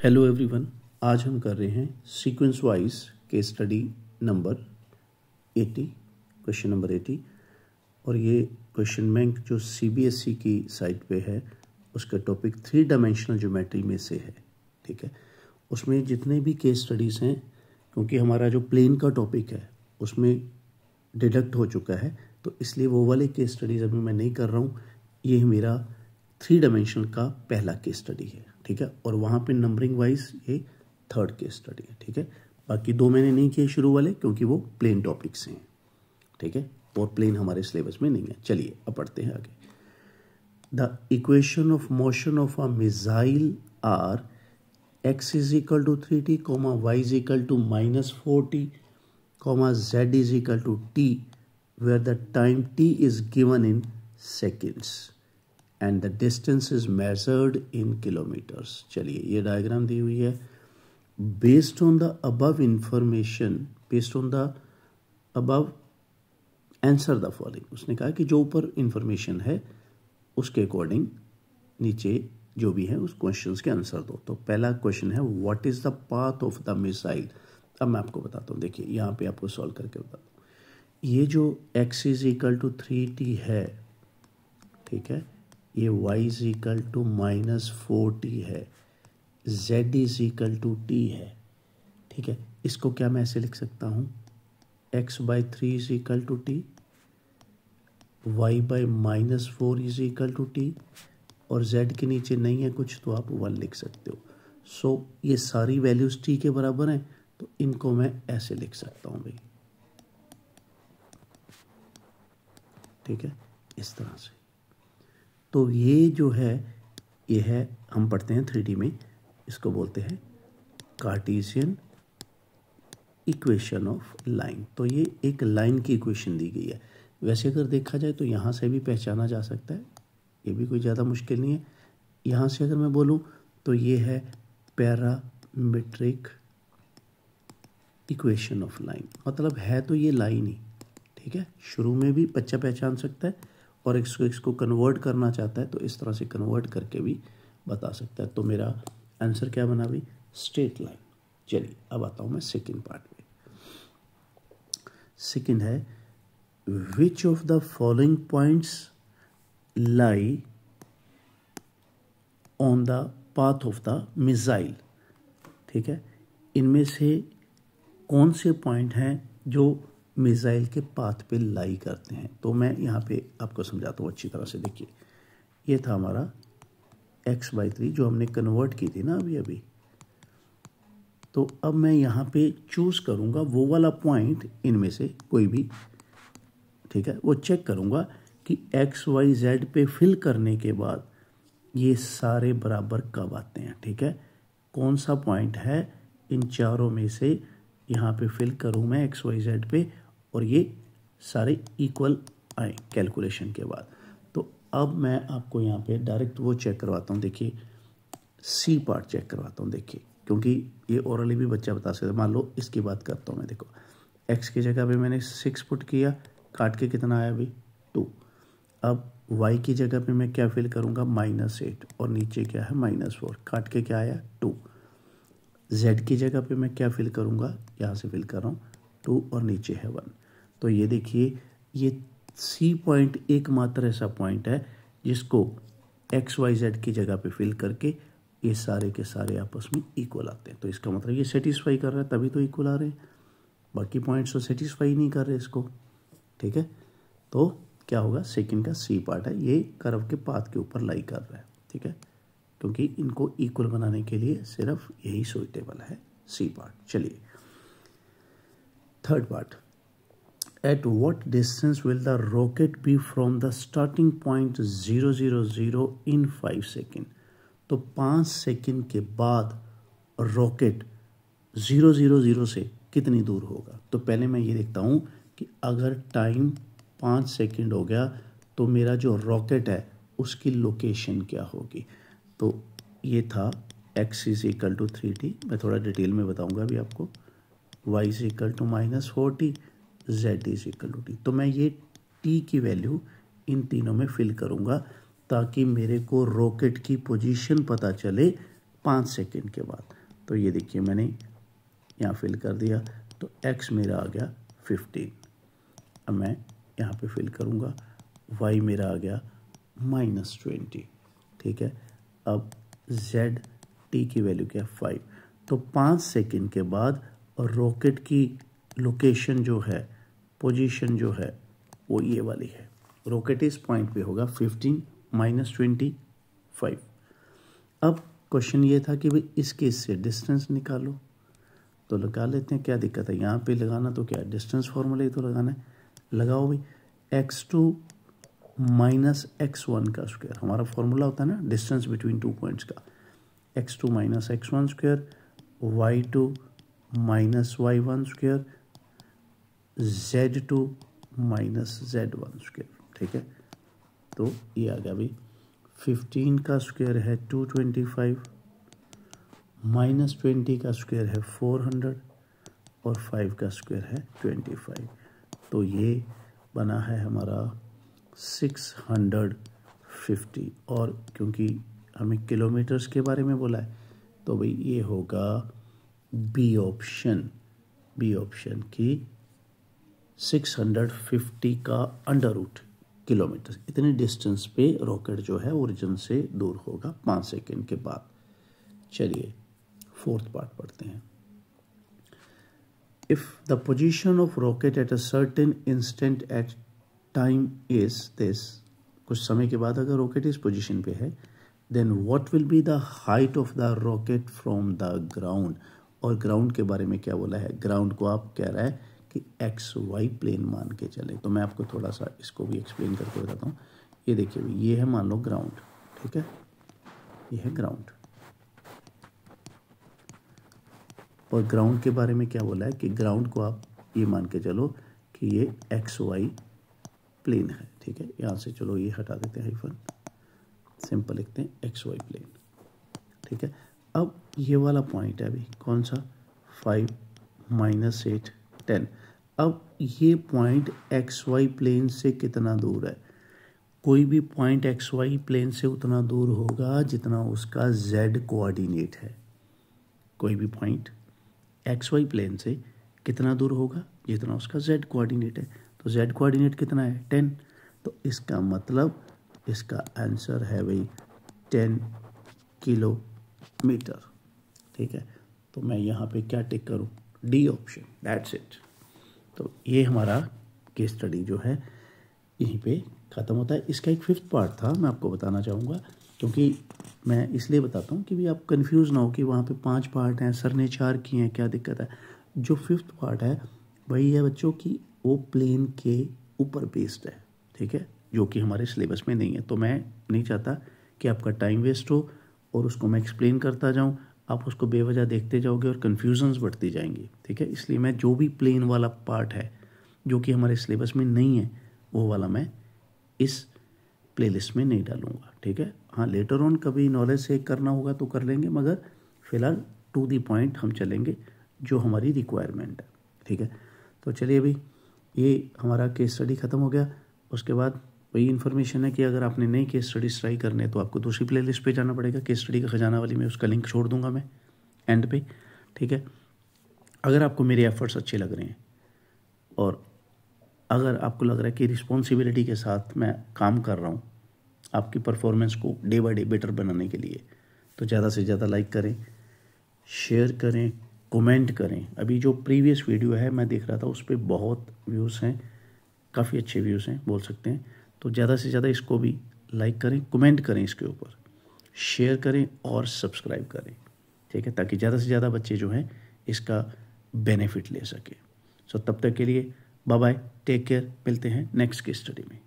Hello everyone, आज हम कर रहे हैं sequence wise case study number 80, question number 80। और ये क्वेश्चन बैंक जो सीबीएसई की साइट पे है उसका टॉपिक 3 डायमेंशनल ज्योमेट्री में से है। ठीक है, उसमें जितने भी केस स्टडीज़ हैं, क्योंकि हमारा जो प्लेन का टॉपिक है उसमें डिडक्ट हो चुका है, तो इसलिए वो वाले केस स्टडीज़ अभी मैं नहीं कर रहा हूँ। ये मेरा 3 डायमेंशनल का पहला केस स्टडी है। ठीक है, और वहाँ पे नंबरिंग वाइज ये 3rd केस स्टडी है। ठीक है, बाकी 2 मैंने नहीं किए शुरू वाले क्योंकि वो प्लेन टॉपिक्स हैं। ठीक है, और प्लेन हमारे सिलेबस में नहीं है। चलिए अब पढ़ते हैं आगे। The equation of motion of a missile are x is equal to 3t, y is equal to -4t, z is equal to t, where the time t is given in seconds and the distance is measured in kilometers। चलिए ये diagram दी हुई है। Based on the above information, based on the above answer the following। उसने कहा कि जो ऊपर information है उसके अकॉर्डिंग नीचे जो भी है उस क्वेश्चंस के आंसर दो। तो पहला क्वेश्चन है what is the path of the missile. अब मैं आपको बताता हूँ, देखिए यहाँ पे आपको सॉल्व करके बताता हूँ। ये जो x is equal to 3t है, ठीक है, ये y is equal to -4t है, z is equal to t है। ठीक है, इसको क्या मैं ऐसे लिख सकता हूँ, x/3 is equal to t, y/-4 is equal to t, और z के नीचे नहीं है कुछ तो आप 1 लिख सकते हो। सो ये सारी वैल्यूज t के बराबर हैं, तो इनको मैं ऐसे लिख सकता हूँ भाई। ठीक है, इस तरह से। तो ये जो है ये है, हम पढ़ते हैं 3D में, इसको बोलते हैं कार्टेशियन इक्वेशन ऑफ लाइन। तो ये एक लाइन की इक्वेशन दी गई है। वैसे अगर देखा जाए तो यहाँ से भी पहचाना जा सकता है, ये भी कोई ज़्यादा मुश्किल नहीं है। यहाँ से अगर मैं बोलूँ तो ये है पैरामीट्रिक इक्वेशन ऑफ लाइन, मतलब है तो ये लाइन ही। ठीक है, शुरू में भी बच्चा पहचान सकता है, और इसको कन्वर्ट करना चाहता है तो इस तरह से कन्वर्ट करके भी बता सकता है। तो मेरा आंसर क्या बना भाई, स्ट्रेट लाइन। चलिए अब आता हूँ मैं सेकंड पार्ट में। सेकंड है which of the following points lie on the path of the missile. ठीक है, इनमें से कौन से पॉइंट हैं जो मिसाइल के पाथ पे लाई करते हैं। तो मैं यहाँ पे आपको समझाता हूँ अच्छी तरह से। देखिए ये था हमारा x/3 जो हमने कन्वर्ट की थी ना अभी। तो अब मैं यहाँ पे चूज करूँगा वो वाला पॉइंट, इनमें से कोई भी, ठीक है, वो चेक करूँगा कि x, y, z पे फिल करने के बाद ये सारे बराबर कब आते हैं। ठीक है, कौन सा पॉइंट है इन चारों में से यहाँ पे फिल करूँ मैं x, y, z पे, और ये सारे इक्वल आए कैलकुलेशन के बाद। तो अब मैं आपको यहाँ पे डायरेक्ट वो चेक करवाता हूँ। देखिए सी पार्ट चेक करवाता हूँ। देखिए क्योंकि ये ओरली भी बच्चा बता सकता है। मान लो इसकी बात करता हूँ मैं। देखो x की जगह पे मैंने 6 पुट किया, काट के कितना आया भाई 2। अब y की जगह पे मैं क्या फिल करूँगा, -8, और नीचे क्या है -4, काट के क्या आया 2। z की जगह पे मैं क्या फिल करूँगा, यहाँ से फिल कर रहा हूँ 2, और नीचे है 1। तो ये देखिए ये सी पॉइंट एकमात्र ऐसा पॉइंट है जिसको x, y, z की जगह पे फिल करके ये सारे के सारे आपस में इक्वल आते हैं। तो इसका मतलब ये सेटिस्फाई कर रहा है, तभी तो इक्वल आ रहे हैं। बाकी पॉइंट्स तो सेटिस्फाई नहीं कर रहे इसको। ठीक है, तो क्या होगा, सेकंड का सी पार्ट है, ये कर्व के पाथ के ऊपर लाई कर रहा है। ठीक है, क्योंकि इनको इक्वल बनाने के लिए सिर्फ यही सुइटेबल है, सी पार्ट। चलिए third part, at what distance will the rocket be from the starting point 000 in 5 second. तो 5 सेकेंड के बाद रॉकेट 000 से कितनी दूर होगा। तो पहले मैं ये देखता हूँ कि अगर टाइम 5 सेकेंड हो गया तो मेरा जो रॉकेट है उसकी लोकेशन क्या होगी। तो ये था x is equal to 3t, मैं थोड़ा डिटेल में बताऊंगा अभी आपको। y is equal to -4t, z is equal to t। तो मैं ये t की वैल्यू इन तीनों में फिल करूंगा ताकि मेरे को रॉकेट की पोजीशन पता चले 5 सेकेंड के बाद। तो ये देखिए मैंने यहाँ फिल कर दिया, तो x मेरा आ गया 15। अब मैं यहाँ पे फिल करूँगा, y मेरा आ गया -20, ठीक है। अब z t की वैल्यू क्या है 5। तो 5 सेकेंड के बाद रॉकेट की लोकेशन जो है, पोजीशन जो है वो ये वाली है। रॉकेट इस पॉइंट पे होगा 15 -25। अब क्वेश्चन ये था कि भाई इस केस से डिस्टेंस निकालो, तो लगा लेते हैं, क्या दिक्कत है। यहाँ पे लगाना तो क्या डिस्टेंस फॉर्मूला ही तो लगाना है, लगाओ भाई। x2 माइनस x1 का स्क्वायर, हमारा फॉर्मूला होता है ना डिस्टेंस बिटवीन 2 पॉइंट्स का। x2 minus x1 square, y2 minus y1 square, z2 minus z1 square, ठीक है। तो ये आ गया भाई 15 का स्क्वायर है 225, -20 का स्क्वायर है 400 और 5 का स्क्वायर है 25। तो ये बना है हमारा 650। और क्योंकि हमें किलोमीटर्स के बारे में बोला है तो भाई ये होगा बी ऑप्शन की 650 का अंडर रूट किलोमीटर। इतने डिस्टेंस पे रॉकेट जो है ओरिजिन से दूर होगा 5 सेकेंड के बाद। चलिए 4th पार्ट पढ़ते हैं। If the position of rocket at a certain instant at time is this, कुछ समय के बाद अगर रॉकेट इस पोजीशन पे है, then what will be the height of the rocket from the ground. और ग्राउंड के बारे में क्या बोला है, ग्राउंड को आप कह रहा है कि XY प्लेन मान के चले। तो मैं आपको थोड़ा सा इसको भी एक्सप्लेन करके बताता हूँ। ये देखिए ये है मान लो ग्राउंड, ठीक है, ये है ग्राउंड। और ग्राउंड के बारे में क्या बोला है कि ग्राउंड को आप ये मान के चलो कि ये XY प्लेन है, ठीक है। यहाँ से चलो ये हटा देते हैं हाइफन, सिंपल लिखते हैं XY प्लेन, ठीक है। अब ये वाला पॉइंट है अभी कौन सा 5 -8 10। अब ये पॉइंट XY प्लेन से कितना दूर है, कोई भी पॉइंट XY प्लेन से उतना दूर होगा जितना उसका Z कोऑर्डिनेट है। कोई भी पॉइंट XY प्लेन से कितना दूर होगा जितना उसका Z कोऑर्डिनेट है। तो Z कोऑर्डिनेट कितना है 10। तो इसका मतलब इसका आंसर है भाई 10 किलोमीटर, ठीक है। तो मैं यहाँ पे क्या टिक करूँ, डी ऑप्शन, दैट्स इट। तो ये हमारा केस स्टडी जो है यहीं पे ख़त्म होता है। इसका एक 5th पार्ट था, मैं आपको बताना चाहूँगा, क्योंकि मैं इसलिए बताता हूँ कि भी आप कंफ्यूज ना हो कि वहाँ पे 5 पार्ट हैं, सर ने 4 किए हैं, क्या दिक्कत है। जो 5th पार्ट है वही है बच्चों की वो प्लेन के ऊपर बेस्ड है, ठीक है, जो कि हमारे सिलेबस में नहीं है। तो मैं नहीं चाहता कि आपका टाइम वेस्ट हो और उसको मैं एक्सप्लेन करता जाऊँ, आप उसको बेवजह देखते जाओगे और कन्फ्यूजन्स बढ़ती जाएंगी, ठीक है। इसलिए मैं जो भी प्लेन वाला पार्ट है जो कि हमारे सिलेबस में नहीं है वो वाला मैं इस प्लेलिस्ट में नहीं डालूंगा, ठीक है। हाँ लेटर ऑन कभी नॉलेज से करना होगा तो कर लेंगे, मगर फिलहाल टू दी पॉइंट हम चलेंगे जो हमारी रिक्वायरमेंट है, ठीक है। तो चलिए अभी ये हमारा केस स्टडी ख़त्म हो गया। उसके बाद वही इन्फॉर्मेशन है कि अगर आपने नई केस स्टडीज ट्राई करने तो आपको दूसरी प्लेलिस्ट पे जाना पड़ेगा, केस स्टडी का खजाना वाली में, उसका लिंक छोड़ दूंगा मैं एंड पे, ठीक है। अगर आपको मेरे एफर्ट्स अच्छे लग रहे हैं और अगर आपको लग रहा है कि रिस्पॉन्सिबिलिटी के साथ मैं काम कर रहा हूँ आपकी परफॉर्मेंस को डे बाय डे बेटर बनाने के लिए, तो ज़्यादा से ज़्यादा लाइक करें, शेयर करें, कमेंट करें। अभी जो प्रीवियस वीडियो है मैं देख रहा था उस पर बहुत व्यूज़ हैं, काफ़ी अच्छे व्यूज़ हैं बोल सकते हैं। तो ज़्यादा से ज़्यादा इसको भी लाइक करें, कमेंट करें, इसके ऊपर शेयर करें और सब्सक्राइब करें, ठीक है, ताकि ज़्यादा से ज़्यादा बच्चे जो हैं इसका बेनिफिट ले सकें। सो तब तक के लिए बाय बाय, टेक केयर, मिलते हैं नेक्स्ट केस स्टडी में।